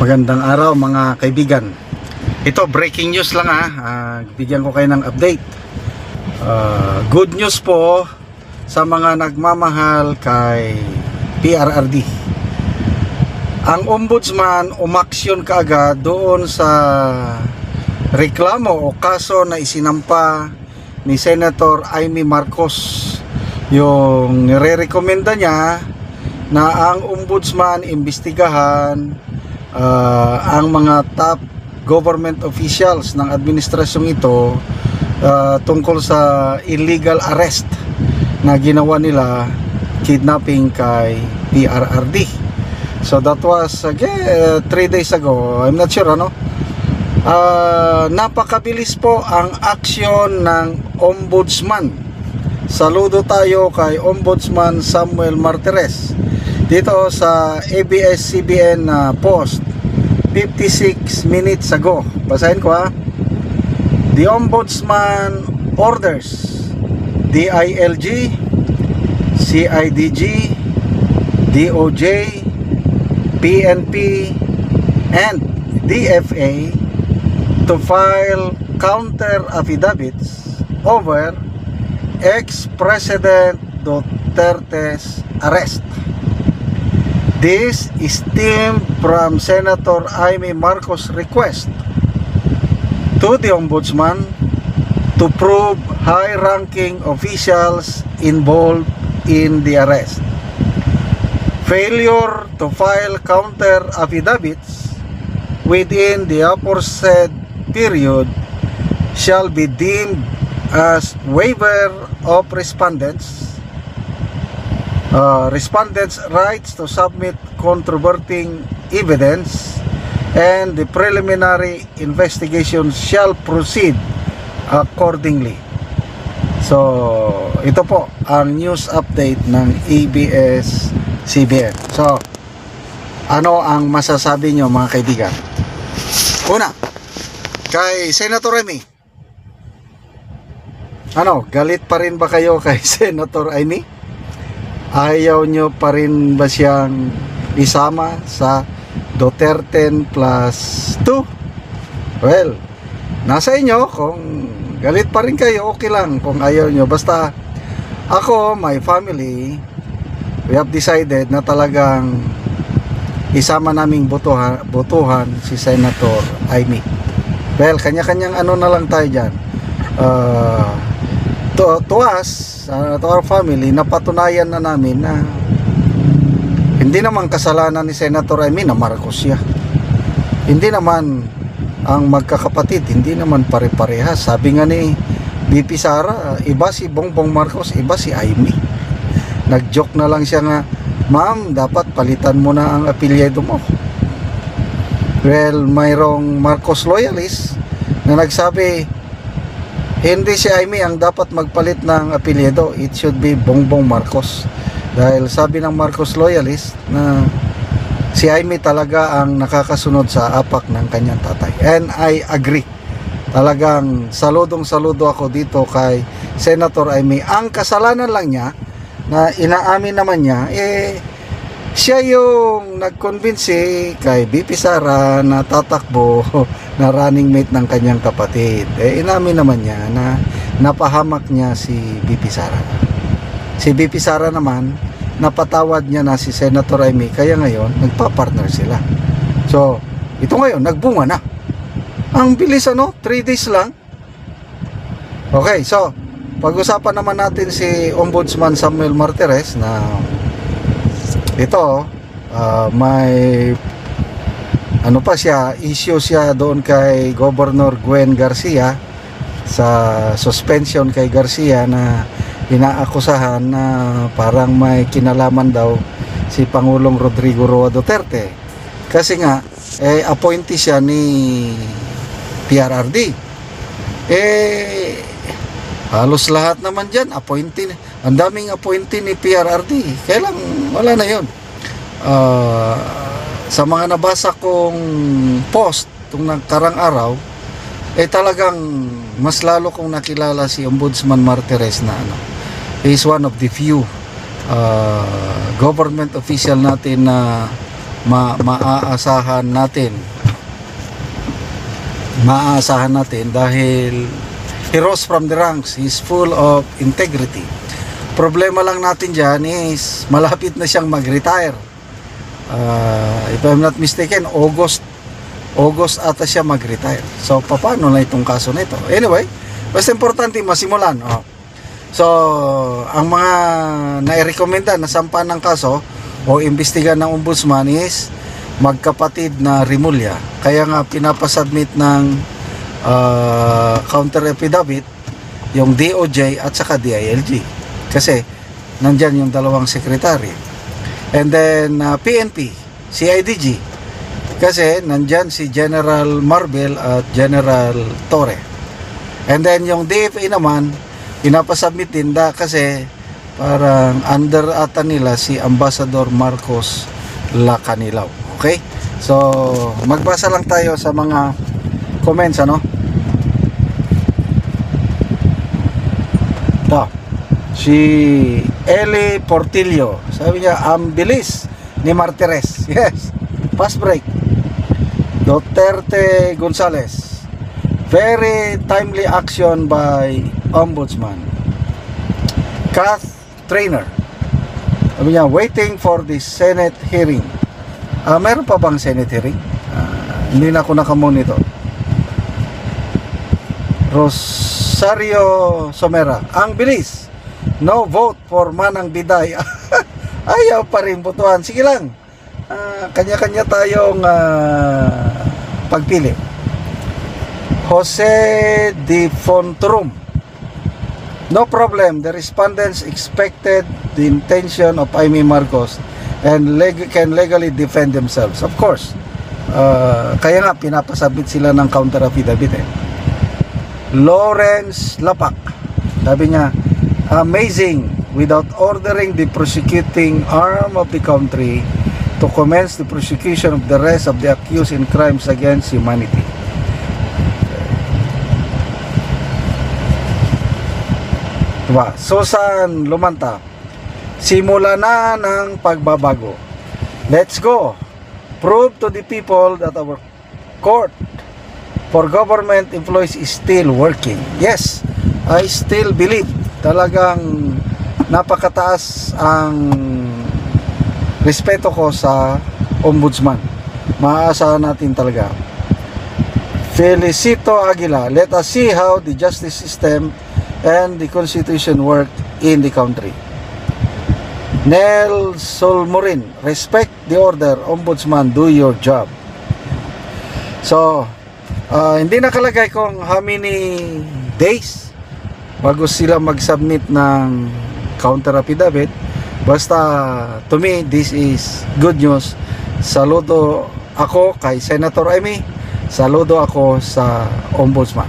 Magandang araw mga kaibigan. Ito breaking news lang bigyan ko kayo ng update. Good news po sa mga nagmamahal kay PRRD. Ang ombudsman umaksyon kaagad doon sa reklamo o kaso na isinampa ni Senator Amy Marcos. Yung nire-recommenda niya na ang ombudsman imbestigahan ang mga top government officials ng administrasyong ito tungkol sa illegal arrest na ginawa nila, kidnapping kay PRRD. So that was 3 days ago. I'm not sure napakabilis po ang aksyon ng ombudsman. Saludo tayo kay Ombudsman Samuel Martires dito sa ABS-CBN post 56 minutes ago. Basahin ko The Ombudsman orders DILG, CIDG, DOJ, PNP, and DFA to file counter affidavits over ex-President Duterte's arrest. This stemmed from Senator Amy Marcos' request to the Ombudsman to prove high-ranking officials involved in the arrest. Failure to file counter affidavits within the aforesaid period shall be deemed as waiver of respondents' rights to submit controverting evidence, and the preliminary investigation shall proceed accordingly. So, ito po ang news update ng ABS-CBN. So, ano ang masasabi nyo mga kaibigan? Una, kay Senator Amy. Galit pa rin ba kayo kay Senator Amy? Ayaw nyo pa rin ba siyang isama sa Duterte plus 2? Well, nasa inyo. Kung galit pa rin kayo, okay lang. Kung ayaw nyo, basta ako, my family, we have decided na talagang isama naming botohan si Senator Amy. Well, kanya-kanyang na lang tayo dyan. To us, to our family, napatunayan na namin na hindi naman kasalanan ni Senator Amy na Marcos siya. Hindi naman ang magkakapatid, hindi naman pare-parehas. Sabi nga ni BP Sara, iba si Bongbong Marcos, iba si Amy. Nag-joke na lang siya nga, ma'am, dapat palitan mo na ang apelyido mo. Well, mayroong Marcos loyalist na nagsabi, hindi si Amy ang dapat magpalit ng apelyido. It should be Bongbong Marcos. Dahil sabi ng Marcos loyalist na si Amy talaga ang nakakasunod sa apak ng kanyang tatay. And I agree. Talagang saludong-saludo ako dito kay Senator Amy. Ang kasalanan lang niya, na inaamin naman niya, siya yung nag-convince kay BP Sara na tatakbo na running mate ng kanyang kapatid. Inamin naman niya na napahamak niya si BP Sara. Si BP Sara naman, napatawad niya na si Senator Amy, kaya ngayon nagpa-partner sila. So, ito ngayon nagbunga na. Ang bilis 3 days lang. Okay, so pag-usapan naman natin si Ombudsman Samuel Martires na ito, may issue siya doon kay Governor Gwen Garcia sa suspension kay Garcia na inaakusahan na parang may kinalaman daw si Pangulong Rodrigo Roa Duterte. Kasi nga, appointee siya ni PRRD. Halos lahat naman dyan, appointee. Ang daming appointee ni PRRD. Kaya lang, wala na yun. Sa mga nabasa kong post itong nagkarang araw, talagang mas lalo kong nakilala si Ombudsman Martires na he is one of the few government official natin na maaasahan natin dahil he rose from the ranks. He's full of integrity. Problema lang natin dyan is malapit na siyang mag-retire. If I'm not mistaken, August ata siya mag-retire. So paano na itong kaso na ito? Anyway, basta importante masimulan. So ang mga nairekomenda na sampan ng kaso o imbestigan ng ombudsman is magkapatid na Rimulya. Kaya nga pinapasubmit ng counter affidavit yung DOJ at saka DILG. Kasi nandyan yung dalawang sekretary. And then PNP, CIDG. Kasi nandyan si General Marbel at General Torre. And then yung DFA naman, pinapasubmit din kasi parang under ata nila si Ambassador Marcos Lacanilao. Okay? So, magbasa lang tayo sa mga comments, ano? Ito. Si Eli Portillo. Sabi niya, ang bilis ni Martires. Yes. Fast break. Duterte Gonzales. Very timely action by Ombudsman. Kath Trainer. Sabi niya, waiting for the Senate hearing. Meron pa bang Senate hearing? Hindi na ako nakamonitor. Rosario Somera. Ang bilis. No vote for Manang Biday. Ayaw pa rin botohan. Sige lang. Kanya-kanya tayong pagpili. Jose Di Fonturum. No problem. The respondents expected the intention of Amy Marcos and can legally defend themselves. Of course. Kaya nga pinapasabit sila ng counter affidavit. Lawrence Lapak. Sabi niya, amazing, without ordering the prosecuting arm of the country to commence the prosecution of the rest of the accused in crimes against humanity. Diba? Susan Lumanta, simula na ng pagbabago. Let's go. Prove to the people that our court for government employees is still working. Yes, I still believe talagang napakataas ang respeto ko sa ombudsman. Maaasahan natin talaga. Felicito Aguila, let us see how the justice system and the constitution work in the country. Nel Solmorin, respect the order, ombudsman, do your job. So, hindi nakalagay kung how many days bago sila mag-submit ng counter affidavit. Basta, to me, this is good news. Saludo ako kay Senator Amy. Saludo ako sa ombudsman.